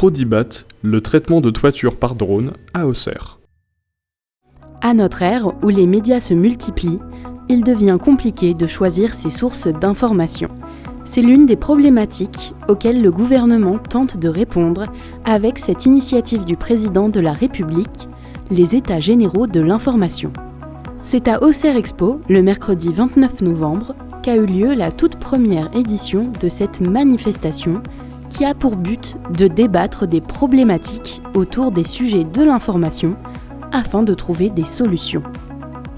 Prodibat, le traitement de toiture par drone à Auxerre. À notre ère, où les médias se multiplient, il devient compliqué de choisir ses sources d'information. C'est l'une des problématiques auxquelles le gouvernement tente de répondre avec cette initiative du président de la République, les États généraux de l'information. C'est à Auxerre Expo, le mercredi 29 novembre, qu'a eu lieu la toute première édition de cette manifestation qui a pour but de débattre des problématiques autour des sujets de l'information afin de trouver des solutions.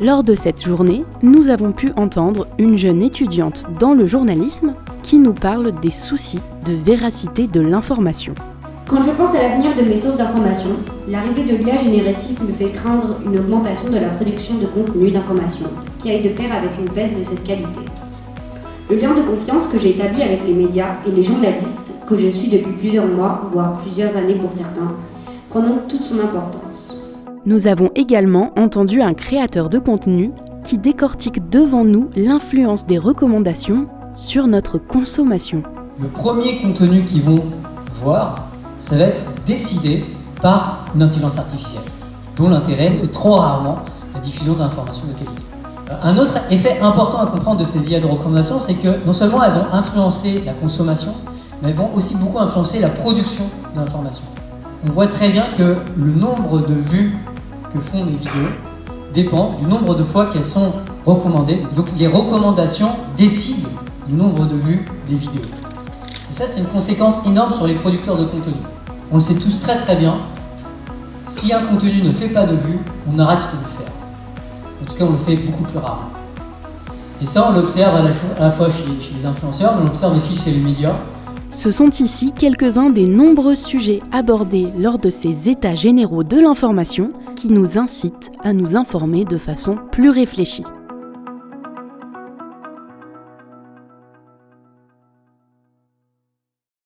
Lors de cette journée, nous avons pu entendre une jeune étudiante dans le journalisme qui nous parle des soucis de véracité de l'information. Quand je pense à l'avenir de mes sources d'information, l'arrivée de l'IA générative me fait craindre une augmentation de la production de contenu d'information qui aille de pair avec une baisse de cette qualité. Le lien de confiance que j'ai établi avec les médias et les journalistes, que je suis depuis plusieurs mois, voire plusieurs années pour certains, prend donc toute son importance. Nous avons également entendu un créateur de contenu qui décortique devant nous l'influence des recommandations sur notre consommation. Le premier contenu qu'ils vont voir, ça va être décidé par une intelligence artificielle, dont l'intérêt est trop rarement la diffusion d'informations de qualité. Un autre effet important à comprendre de ces IA de recommandation, c'est que non seulement elles vont influencer la consommation, mais elles vont aussi beaucoup influencer la production d'informations. On voit très bien que le nombre de vues que font les vidéos dépend du nombre de fois qu'elles sont recommandées. Donc les recommandations décident du nombre de vues des vidéos. Et ça, c'est une conséquence énorme sur les producteurs de contenu. On le sait tous très très bien, si un contenu ne fait pas de vues, on arrête de le faire. En tout cas, on le fait beaucoup plus rarement. Et ça, on l'observe à la fois chez les influenceurs, mais on l'observe aussi chez les médias. Ce sont ici quelques-uns des nombreux sujets abordés lors de ces états généraux de l'information qui nous incitent à nous informer de façon plus réfléchie.